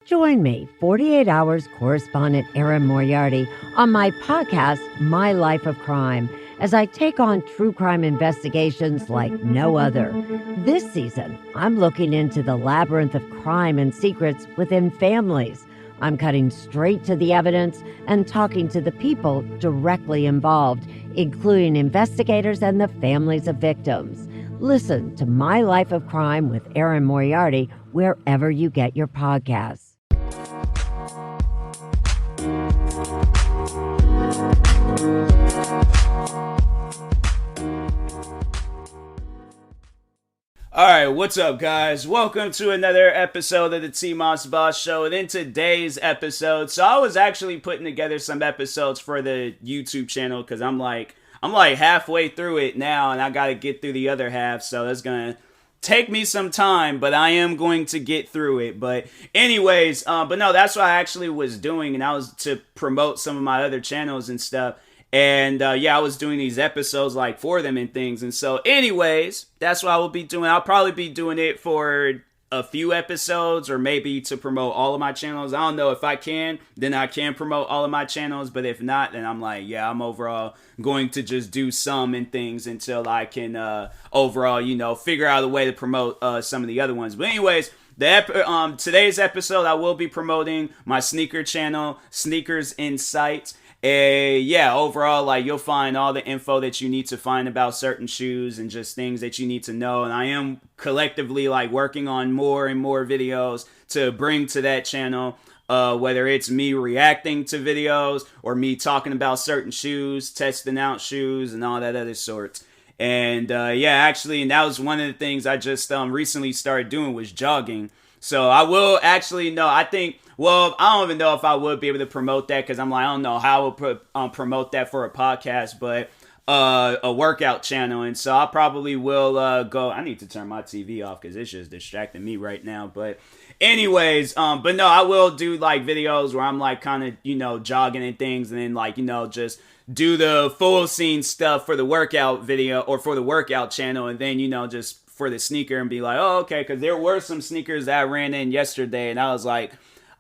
Join me, 48 Hours correspondent Erin Moriarty, on my podcast, My Life of Crime, as I take on true crime investigations like no other. This season, I'm looking into the labyrinth of crime and secrets within families. I'm cutting straight to the evidence and talking to the people directly involved, including investigators and the families of victims. Listen to My Life of Crime with Erin Moriarty wherever you get your podcasts. Alright, what's up guys? Welcome to another episode of the TMossBoss show. And in today's episode, so I was actually putting together some episodes for the YouTube channel because I'm like halfway through it now and I gotta get through the other half, so that's gonna take me some time, but I am going to get through it. But anyways, but no, that's what I actually was doing, and I was to promote some of my other channels and stuff. And yeah, I was doing these episodes like for them and things. And so anyways, that's what I will be doing. I'll probably be doing it for a few episodes or maybe to promote all of my channels. I don't know. If I can, then I can promote all of my channels. But if not, then I'm like, yeah, I'm overall going to just do some and things until I can overall, figure out a way to promote some of the other ones. But anyways, today's episode, I will be promoting my sneaker channel, Sneakers Insight. Yeah, overall, like, you'll find all the info that you need to find about certain shoes and just things that you need to know. And I am collectively, like, working on more and more videos to bring to that channel, whether it's me reacting to videos or me talking about certain shoes, testing out shoes, and all that other sorts. And yeah, actually, and that was one of the things I just recently started doing was jogging. So I will actually know, I don't even know if I would be able to promote that because I'm like, I don't know how I would promote that for a podcast, but a workout channel. And so I probably will go, I need to turn my TV off because it's just distracting me right now. But anyways, but no, I will do like videos where I'm like kind of, jogging and things, and then like, just do the full scene stuff for the workout video or for the workout channel. And then, just for the sneaker and be like, oh, okay. Because there were some sneakers that I ran in yesterday and I was like,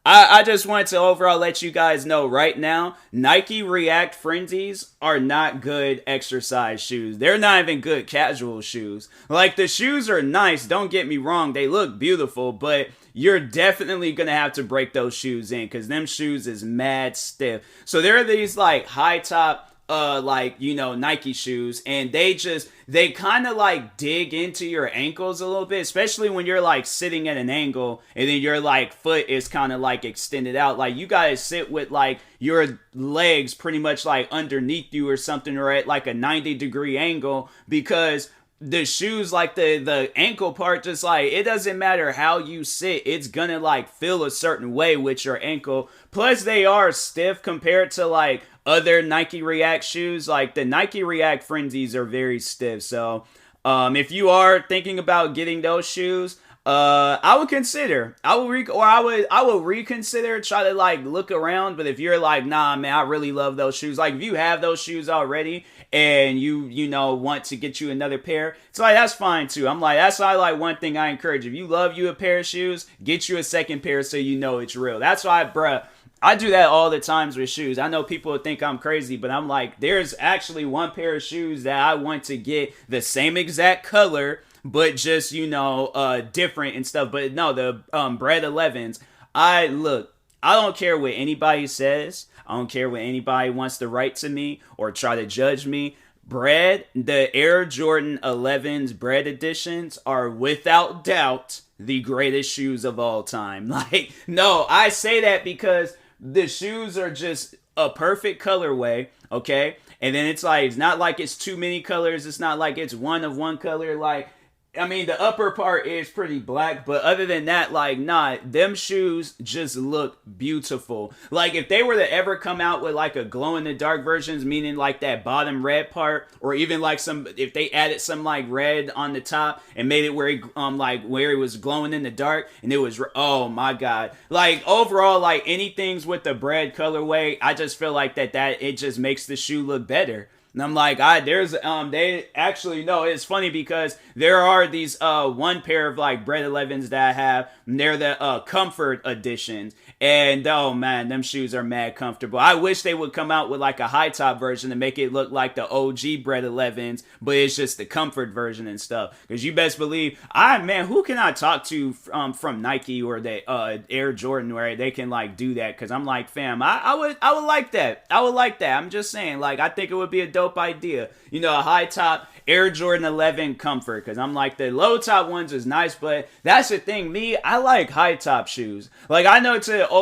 I just wanted to overall let you guys know right now, Nike React Frenzies are not good exercise shoes. They're not even good casual shoes. Like, the shoes are nice, don't get me wrong, they look beautiful, but you're definitely going to have to break those shoes in because them shoes is mad stiff. So there are these like high top Nike shoes, and they kind of like dig into your ankles a little bit, especially when you're like sitting at an angle and then your like foot is kind of like extended out. Like, you gotta sit with like your legs pretty much like underneath you or something, or at like a 90-degree angle, because the shoes, like the ankle part, just like, it doesn't matter how you sit, it's gonna like feel a certain way with your ankle. Plus they are stiff compared to like other Nike React shoes. Like, the Nike React Frenzies are very stiff. So if you are thinking about getting those shoes, I would consider. I will reconsider, try to like look around. But if you're like, nah, man, I really love those shoes. Like, if you have those shoes already and you want to get you another pair, it's like, that's fine too. I'm like, that's why, like, one thing I encourage. If you love you a pair of shoes, get you a second pair so you know it's real. That's why, bruh, I do that all the times with shoes. I know people think I'm crazy, but I'm like, there's actually one pair of shoes that I want to get the same exact color, but just, different and stuff. But no, the Bread 11s, I don't care what anybody says. I don't care what anybody wants to write to me or try to judge me. The Air Jordan 11s Bread editions are without doubt the greatest shoes of all time. Like, no, I say that because the shoes are just a perfect colorway, okay? And then it's like, it's not like it's too many colors. It's not like it's one of one color. Like, I mean, the upper part is pretty black, but other than that, like, nah, them shoes just look beautiful. Like, if they were to ever come out with, like, a glow-in-the-dark versions, meaning, like, that bottom red part, or even, like, if they added some, like, red on the top and made it where it was glowing in the dark, and it was, oh, my God. Like, overall, like, anything's with the bread colorway, I just feel like that it just makes the shoe look better. And I'm like, they actually, no, it's funny because there are these, one pair of like Bread 11s that I have, and they're the, comfort editions. And oh man, them shoes are mad comfortable. I wish they would come out with like a high top version to make it look like the OG Bread 11s, but it's just the comfort version and stuff. Because you best believe, who can I talk to from Nike or the Air Jordan where they can like do that? Because I'm like, fam, I would like that. I would like that. I'm just saying, like, I think it would be a dope idea. You know, a high top Air Jordan 11 comfort. Because I'm like, the low top ones is nice, but that's the thing. I like high top shoes. Like, I know to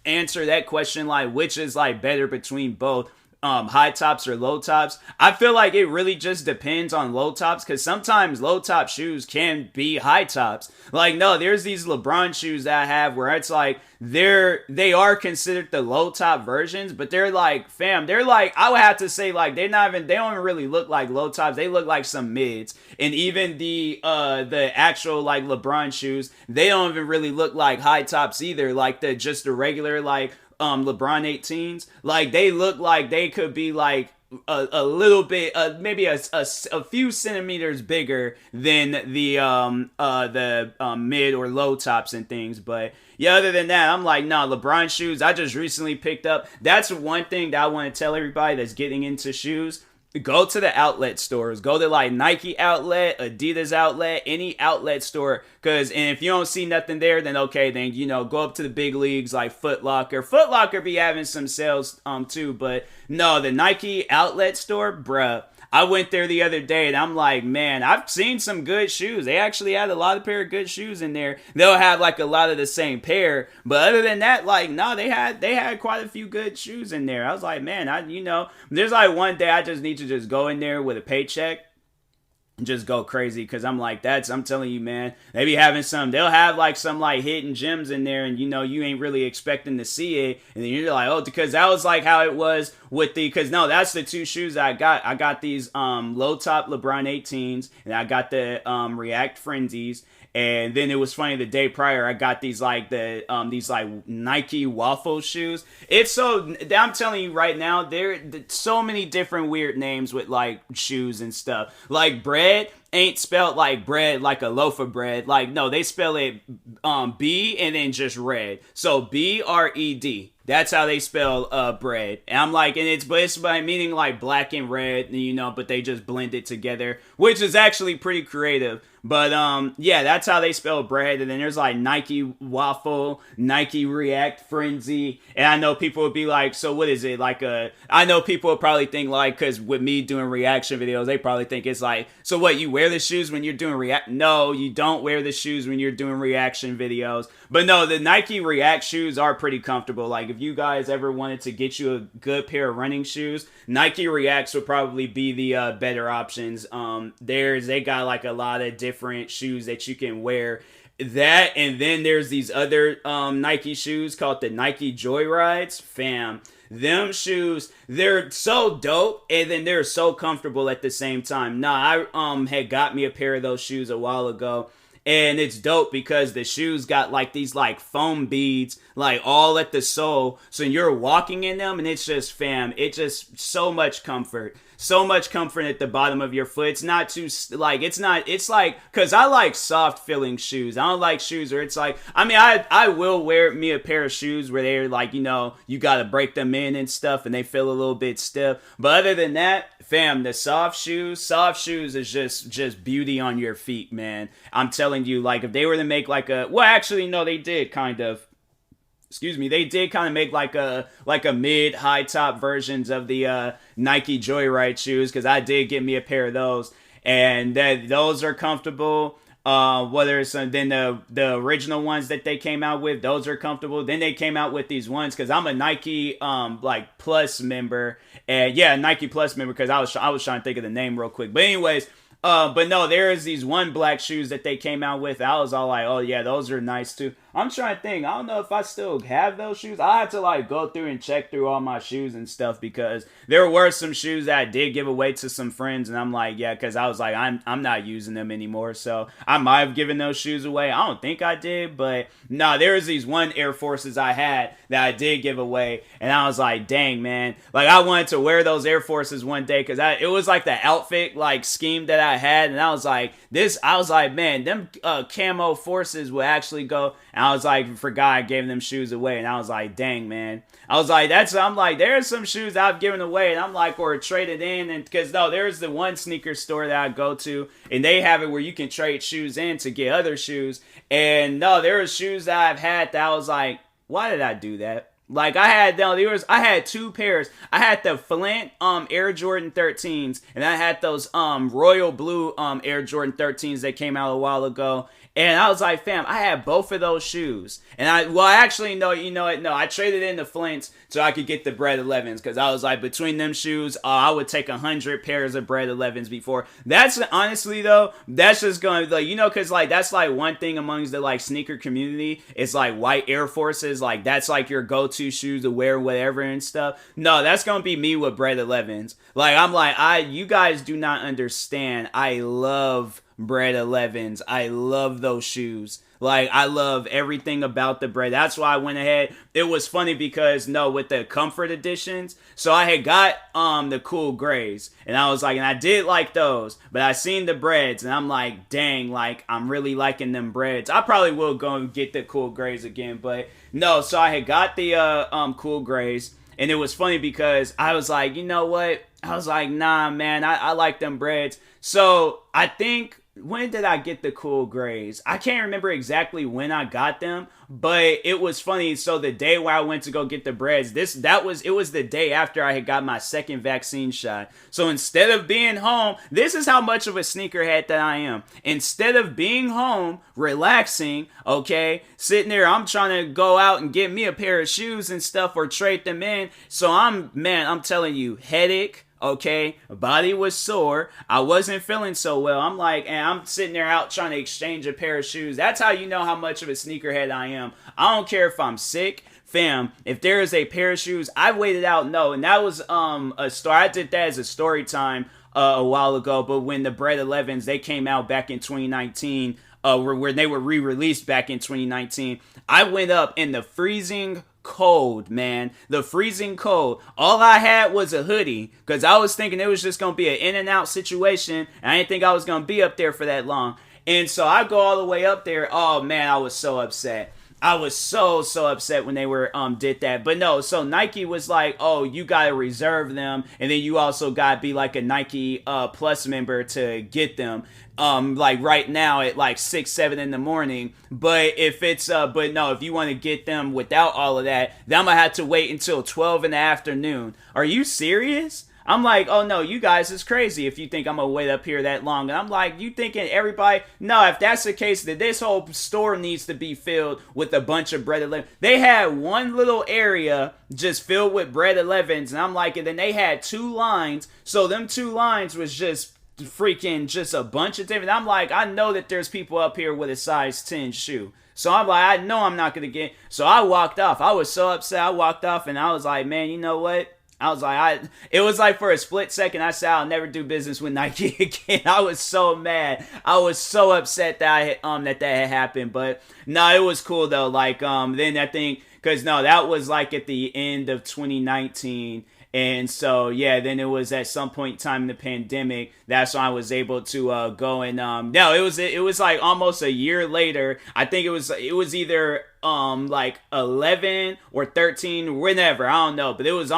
answer that question, like, which is like better between both, high tops or low tops, I feel like it really just depends on low tops, because sometimes low top shoes can be high tops. Like, no, there's these LeBron shoes that I have where it's like they are considered the low top versions, but they're like, fam, they're like, I would have to say, like, they don't even really look like low tops. They look like some mids. And even the actual like LeBron shoes, they don't even really look like high tops either. Like just the regular like LeBron 18s, like they look like they could be like a little bit, maybe a few centimeters bigger than the mid or low tops and things. But yeah, other than that, I'm like, nah, LeBron shoes I just recently picked up. That's one thing that I want to tell everybody that's getting into shoes. Go to the outlet stores. Go to like Nike outlet, Adidas outlet, any outlet store. And if you don't see nothing there, then okay, then, you know, go up to the big leagues like Foot Locker. Foot Locker be having some sales too, but no, the Nike outlet store, bruh. I went there the other day and I'm like, man, I've seen some good shoes. They actually had a lot of pair of good shoes in there. They'll have like a lot of the same pair, but other than that, like, no, they had quite a few good shoes in there. I was like, man, there's like one day I just need to just go in there with a paycheck and just go crazy, because I'm like, I'm telling you, man, they be having they'll have like some like hidden gems in there, and you know, you ain't really expecting to see it, and then you're like, oh, because that was like how it was with because no, that's the two shoes I got these low top LeBron 18s, and I got the React Frenzies. And then it was funny, the day prior, I got these like these like Nike waffle shoes. I'm telling you right now, there so many different weird names with like shoes and stuff. Like bread ain't spelled like bread, like a loaf of bread. Like, no, they spell it B and then just red. So BRED. That's how they spell bread. And I'm like, and it's by meaning like black and red, you know, but they just blend it together, which is actually pretty creative. But yeah, that's how they spell bread. And then there's like Nike waffle, Nike React Frenzy. And I know people would be like, so what is it? I know people would probably think like, because with me doing reaction videos, they probably think it's like, so what, you wear the shoes when you're doing react? No, you don't wear the shoes when you're doing reaction videos. But no, the Nike React shoes are pretty comfortable. Like, if you guys ever wanted to get you a good pair of running shoes, Nike Reacts would probably be the better options. They got like a lot of different shoes that you can wear. That, and then there's these other Nike shoes called the Nike Joyrides. Fam, them shoes, they're so dope, and then they're so comfortable at the same time. Nah, I had got me a pair of those shoes a while ago. And it's dope because the shoes got like these like foam beads like all at the sole. So you're walking in them and it's just, fam, it's just so much comfort. So much comfort at the bottom of your foot. It's not too, like, it's like, because I like soft feeling shoes. I don't like shoes where it's like, I mean, I will wear me a pair of shoes where they're like, you know, you got to break them in and stuff and they feel a little bit stiff. But other than that, fam, the soft shoes is just beauty on your feet, man. I'm telling you, like, if they were to make like actually, no, they did kind of. They did kind of make like a mid high top versions of the Nike Joyride shoes, because I did get me a pair of those, and those are comfortable. Whether it's then the original ones that they came out with, those are comfortable. Then they came out with these ones, because I'm a Nike like Plus member, and yeah, Nike Plus member, because I was trying to think of the name real quick. But anyways. But no, there is these one black shoes that they came out with. I was all like, oh yeah, those are nice too. I'm trying to think. I don't know if I still have those shoes. I had to like go through and check through all my shoes and stuff because there were some shoes that I did give away to some friends, and I'm like, yeah, because I was like, I'm not using them anymore. So I might have given those shoes away. I don't think I did, but no, there was these one Air Forces I had that I did give away, and I was like, dang, man, like I wanted to wear those Air Forces one day because it was like the outfit like scheme that I had, and I was like, man, them camo Forces would actually go. And I was like, forgot I gave them shoes away, and I was like, dang, man. I was like, I'm like, there's some shoes I've given away, and I'm like, or traded in, and because no, there's the one sneaker store that I go to, and they have it where you can trade shoes in to get other shoes, and no, there were shoes that I've had that I was like, why did I do that? Like I had two pairs. I had the Flint Air Jordan 13s, and I had those royal blue Air Jordan 13s that came out a while ago. And I was like, fam, I had both of those shoes. And I traded in the Flints so I could get the Bread 11s. Because I was like, between them shoes, I would take 100 pairs of Bread 11s before. That's, honestly, though, that's just going to, like, because, like, that's, like, one thing amongst the, like, sneaker community. It's, like, white Air Forces. Like, that's, like, your go-to shoes to wear whatever and stuff. No, that's going to be me with Bread 11s. Like, I'm like, you guys do not understand. I love Bread 11s. I love those shoes. Like, I love everything about the Bread. That's why I went ahead. It was funny because, with the comfort editions, so I had got the cool grays, and I was like, and I did like those, but I seen the Breads, and I'm like, dang, like, I'm really liking them Breads. I probably will go and get the cool grays again, but no, so I had got the cool grays, and it was funny because I was like, you know what? I was like, nah, man, I like them Breads. So I think, when did I get the cool grays? I can't remember exactly when I got them, but it was funny. So the day where I went to go get the Breads, it was the day after I had got my second vaccine shot. So instead of being home, this is how much of a sneakerhead that I am. Instead of being home, relaxing, okay, sitting there, I'm trying to go out and get me a pair of shoes and stuff or trade them in. So I'm telling you, headache. Okay, body was sore. I wasn't feeling so well. I'm like, and I'm sitting there out trying to exchange a pair of shoes. That's how you know how much of a sneakerhead I am. I don't care if I'm sick. Fam, if there is a pair of shoes, I waited out. No, and that was a story. I did that as a story time a while ago. But when the Bread 11s, they came out back in 2019, where they were re-released back in 2019, I went up in the freezing cold, man. The freezing cold. All I had was a hoodie because I was thinking it was just going to be an in and out situation. And I didn't think I was going to be up there for that long. And so I go all the way up there. Oh, man, I was so upset. I was so upset when they were did that. But no, so Nike was like, oh, you gotta reserve them, and then you also gotta be like a Nike Plus member to get them. Like right now at like 6-7 in the morning. But if it's but no, if you want to get them without all of that, then I'm gonna have to wait until 12 in the afternoon. Are you serious? I'm like, oh no, you guys is crazy if you think I'm gonna wait up here that long. And I'm like, you thinking everybody? No, if that's the case, then this whole store needs to be filled with a bunch of Bread 11. They had one little area just filled with Bread 11s, and I'm like, and then they had two lines. So them two lines was just freaking just a bunch of different. I'm like, I know that there's people up here with a size 10 shoe. So I'm like, I know I'm not gonna get. So I walked off. I was so upset. I walked off, and I was like, man, you know what? I was like, it was like for a split second, I said, I'll never do business with Nike again. I was so mad. I was so upset that that had happened. But no, it was cool though. Like, then I think, cause no, that was like at the end of 2019. And so, yeah, then it was at some point in time in the pandemic, that's when I was able to go and, no, it was like almost a year later. I think it was either like 11 or 13, whenever, I don't know, but it was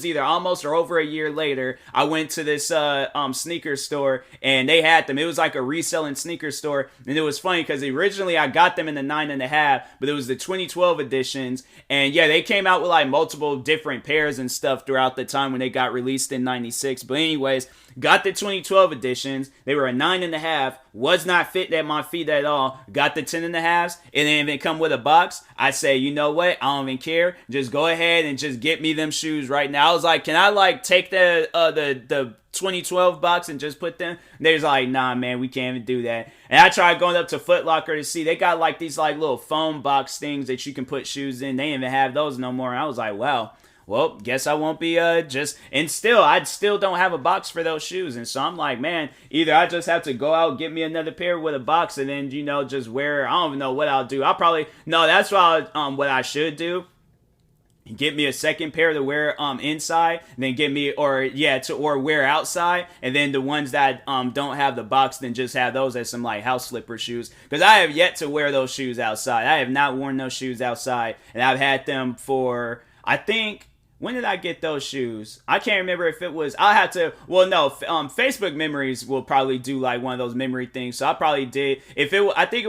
either almost or over a year later. I went to this sneaker store, and they had them. It was like a reselling sneaker store, and it was funny because originally I got them in the 9.5, but it was the 2012 editions, and yeah, they came out with like multiple different pairs and stuff throughout the time when they got released in 96. But anyways, got the 2012 editions. They were a 9.5, was not fit at my feet at all. Got the 10.5s, and then it come with a box, I say, you know what? I don't even care. Just go ahead and just get me them shoes right now. I was like, can I like take the 2012 box and just put them? And they was like, nah, man, we can't even do that. And I tried going up to Foot Locker to see. They got like these like little foam box things that you can put shoes in. They didn't even have those no more. And I was like, wow. Well, guess I won't be I still don't have a box for those shoes. And so I'm like, man, either I just have to go out, get me another pair with a box, and then, just wear, I don't even know what I'll do. That's what I should do. Get me a second pair to wear inside, and then get me or wear outside, and then the ones that don't have the box, then just have those as some like house slipper shoes, because I have yet to wear those shoes outside. I have not worn those shoes outside, and I've had them for, I think, when did I get those shoes? I can't remember if it was, Facebook memories will probably do like one of those memory things. So I probably did. I think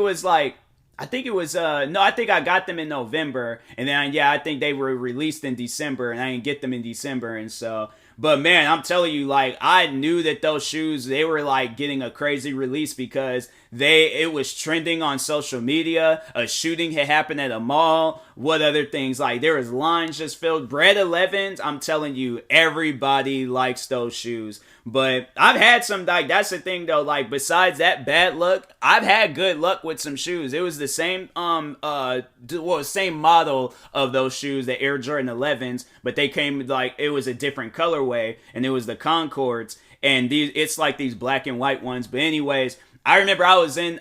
I got them in November, and then, I think they were released in December, and I didn't get them in December. And so, but man, I'm telling you, like, I knew that those shoes, they were like getting a crazy release because it was trending on social media. A shooting had happened at a mall. What other things? Like, there was lines just filled. Bread 11s, I'm telling you, everybody likes those shoes. But I've had some, like, that's the thing though, like, besides that bad luck, I've had good luck with some shoes. It was the same same model of those shoes, the Air Jordan 11s, but they came, like, it was a different colorway, and it was the Concords, and it's like these black and white ones. But anyways, I remember I was in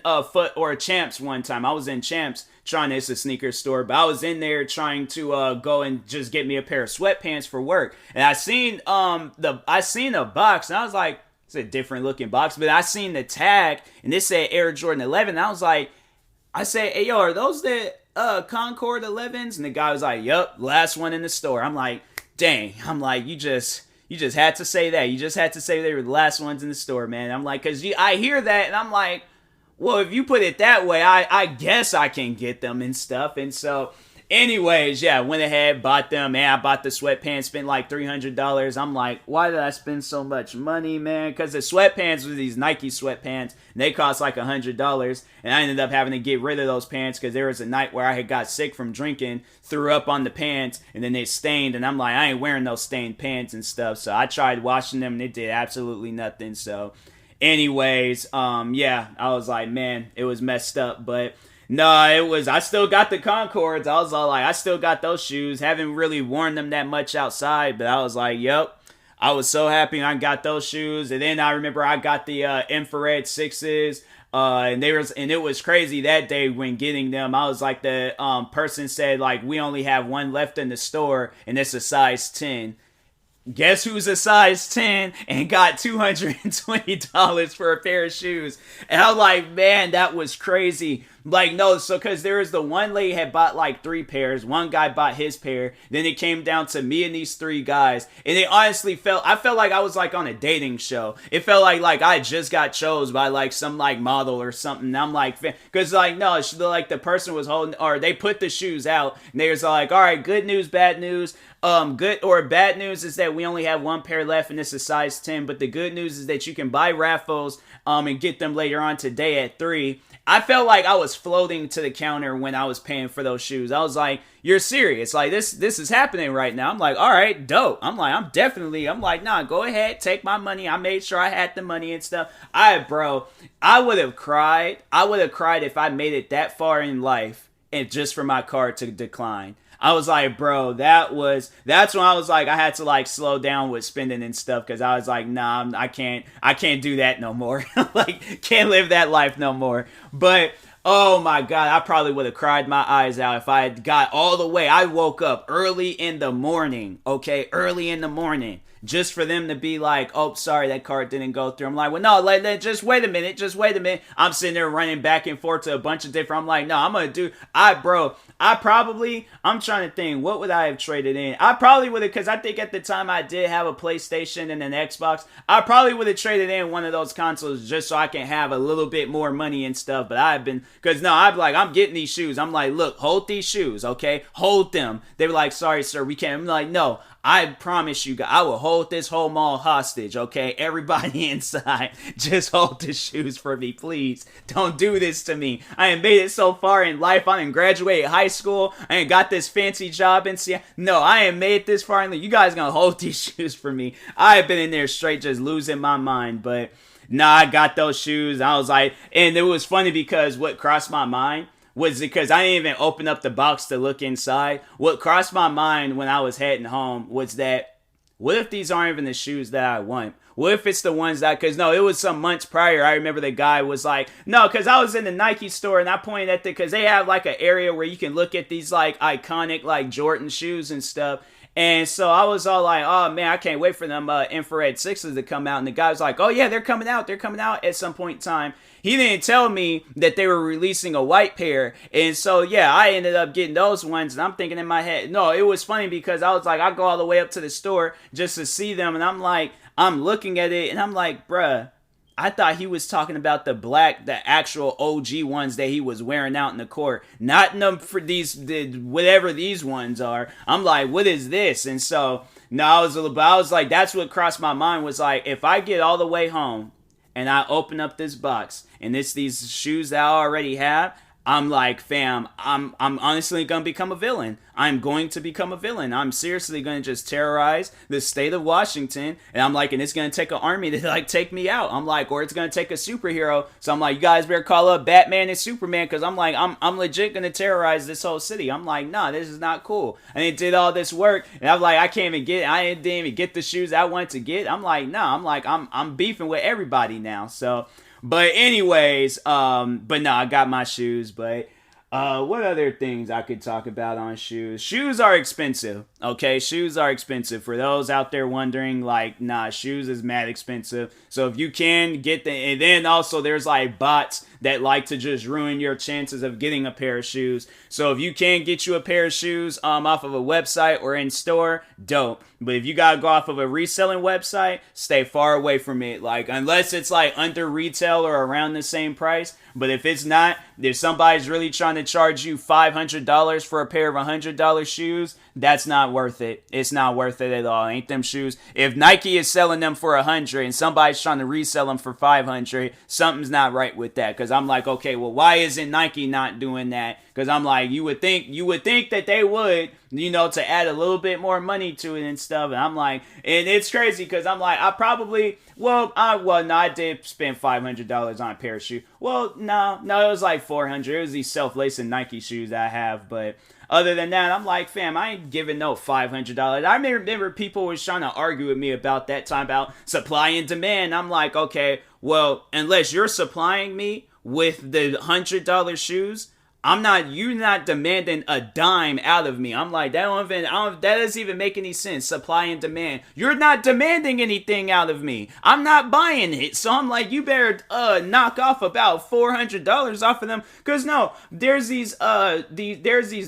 Champs one time. I was in Champs it's a sneaker store, but I was in there trying to go and just get me a pair of sweatpants for work. And I seen a box, and I was like, it's a different looking box, but I seen the tag, and it said Air Jordan 11. And I said, hey, yo, are those the Concord 11s? And the guy was like, yup, last one in the store. I'm like, dang. I'm like, you just had to say that. You just had to say they were the last ones in the store, man. I'm like, because I hear that, and I'm like, well, if you put it that way, I guess I can get them and stuff. And so, anyways, went ahead, bought them. Man, I bought the sweatpants, spent like $300. I'm like, why did I spend so much money, man? Because the sweatpants were these Nike sweatpants, and they cost like $100. And I ended up having to get rid of those pants because there was a night where I had got sick from drinking, threw up on the pants, and then they stained. And I'm like, I ain't wearing those stained pants and stuff. So I tried washing them, and it did absolutely nothing. So, anyways, I was like, man, it was messed up. But no, I still got the Concords. I was all like, I still got those shoes. Haven't really worn them that much outside, but I was like, yep. I was so happy I got those shoes. And then I remember I got the infrared 6s. And it was crazy that day when getting them. I was like, the person said, like, we only have one left in the store, and it's a size 10. Guess who's a size 10 and got $220 for a pair of shoes? And I was like, man, that was crazy. Like, no, so because there was the one lady had bought like 3 pairs. One guy bought his pair. Then it came down to me and these 3 guys. And it honestly I felt like I was like on a dating show. It felt like I just got chose by like some like model or something. And I'm like, because like, no, like the person was holding, or they put the shoes out. And they was like, all right, good news, bad news. Good or bad news is that we only have one pair left, and it's a size 10. But the good news is that you can buy raffles and get them later on today at 3. I felt like I was floating to the counter when I was paying for those shoes. I was like, you're serious? Like, this is happening right now. I'm like, all right, dope. I'm like, nah, go ahead, take my money. I made sure I had the money and stuff. I would have cried. I would have cried if I made it that far in life and just for my card to decline. I was like, bro, that's when I was like, I had to like slow down with spending and stuff, because I was like, nah, I can't do that no more. Like, can't live that life no more. But oh my God, I probably would have cried my eyes out if I had got all the way. I woke up early in the morning, just for them to be like, oh, sorry, that card didn't go through. I'm like, well, no, like, just wait a minute. I'm sitting there running back and forth to a bunch of different, I'm like, no, I'm trying to think, what would I have traded in? I probably would have, because I think at the time I did have a PlayStation and an Xbox. I probably would have traded in one of those consoles just so I can have a little bit more money and stuff. But I'm getting these shoes. I'm like, look, hold these shoes, okay? Hold them. They were like, sorry, sir, we can't. I'm like, no, I promise you, I will hold this whole mall hostage, okay? Everybody inside, just hold the shoes for me, please. Don't do this to me. I ain't made it so far in life. I ain't graduated high school. I ain't got this fancy job in Seattle. No, I ain't made this far in life. You guys gonna hold these shoes for me. I have been in there straight just losing my mind, but nah, I got those shoes. I was like, and it was funny because what crossed my mind was because I didn't even open up the box to look inside. What crossed my mind when I was heading home was that, what if these aren't even the shoes that I want? What if it's the ones that, because no, it was some months prior. I remember the guy was like, no, because I was in the Nike store and I pointed at because they have like an area where you can look at these like iconic like Jordan shoes and stuff. And so I was all like, oh man, I can't wait for them infrared sixes to come out. And the guy was like, oh yeah, they're coming out. They're coming out at some point in time. He didn't tell me that they were releasing a white pair. And so, yeah, I ended up getting those ones. And I'm thinking in my head, no, it was funny because I was like, I go all the way up to the store just to see them. And I'm like, I'm looking at it and I'm like, bruh, I thought he was talking about the actual OG ones that he was wearing out in the court. Not them for whatever these ones are. I'm like, what is this? And so, no, I was like, that's what crossed my mind was like, if I get all the way home and I open up this box and it's these shoes that I already have, I'm like, fam, I'm honestly going to become a villain. I'm going to become a villain. I'm seriously going to just terrorize the state of Washington. And I'm like, and it's going to take an army to like take me out. I'm like, or it's going to take a superhero. So I'm like, you guys better call up Batman and Superman. Cause I'm like, I'm legit going to terrorize this whole city. I'm like, nah, this is not cool. And they did all this work. And I'm like, I didn't even get the shoes I wanted to get. I'm like, nah, I'm beefing with everybody now. So, but anyways, but no, I got my shoes, but what other things I could talk about on shoes? Shoes are expensive, okay? Shoes are expensive. For those out there wondering, like, nah, shoes is mad expensive. So if you can get and then also there's like bots that like to just ruin your chances of getting a pair of shoes. So if you can get you a pair of shoes off of a website or in store, dope. But if you gotta go off of a reselling website, stay far away from it. Like, unless it's like under retail or around the same price. But if it's not, if somebody's really trying to charge you $500 for a pair of $100 shoes, that's not worth it. It's not worth it at all. Ain't them shoes. If Nike is selling them for $100 and somebody's trying to resell them for $500, something's not right with that. Because I'm like, okay, well, why isn't Nike not doing that? Because I'm like, you would think that they would, you know, to add a little bit more money to it and stuff. And I'm like, and it's crazy because I'm like, I did spend $500 on a pair of shoes. Well, no, it was like $400. It was these self-lacing Nike shoes I have, but other than that, I'm like, fam, I ain't giving no $500. I remember people was trying to argue with me about that time about supply and demand. I'm like, okay, well, unless you're supplying me with the $100 shoes, you're not demanding a dime out of me. I'm like, that doesn't even make any sense. Supply and demand. You're not demanding anything out of me. I'm not buying it. So I'm like, you better knock off about $400 off of them. Cause no, there's these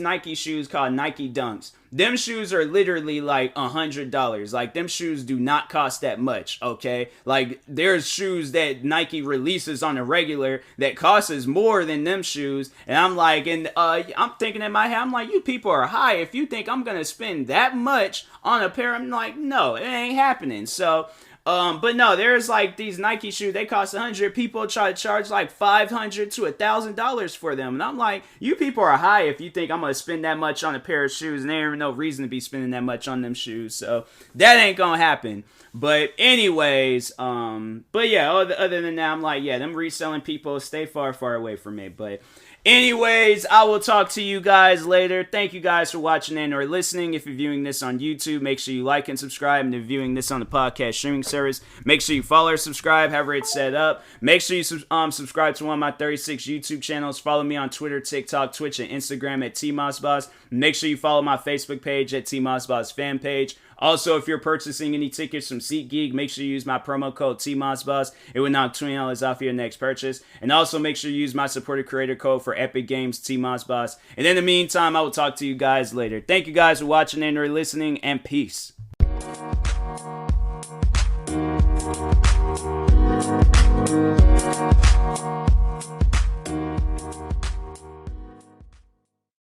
Nike shoes called Nike Dunks. Them shoes are literally like $100. Like, them shoes do not cost that much, okay? Like, there's shoes that Nike releases on a regular that costs more than them shoes. And I'm like, I'm thinking in my head, I'm like, you people are high. If you think I'm gonna spend that much on a pair, I'm like, no, it ain't happening. So, but no, there's like these Nike shoes, they cost $100. People try to charge like $500 to $1,000 for them. And I'm like, you people are high if you think I'm going to spend that much on a pair of shoes. And there ain't no reason to be spending that much on them shoes. So that ain't going to happen. But anyways, but yeah, other than that, I'm like, yeah, them reselling people, stay far, far away from me. But anyways, I will talk to you guys later. Thank you guys for watching and or listening. If you're viewing this on YouTube, make sure you like and subscribe. And if you're viewing this on the podcast streaming service, make sure you follow or subscribe, however it's set up. Make sure you subscribe to one of my 36 YouTube channels. Follow me on Twitter, TikTok, Twitch, and Instagram at TMossBoss. Make sure you follow my Facebook page at TMossBoss fan page. Also, if you're purchasing any tickets from SeatGeek, make sure you use my promo code TMossBoss. It will knock $20 off your next purchase. And also make sure you use my supported creator code for Epic Games, TMossBoss. And in the meantime, I will talk to you guys later. Thank you guys for watching and or listening, and peace.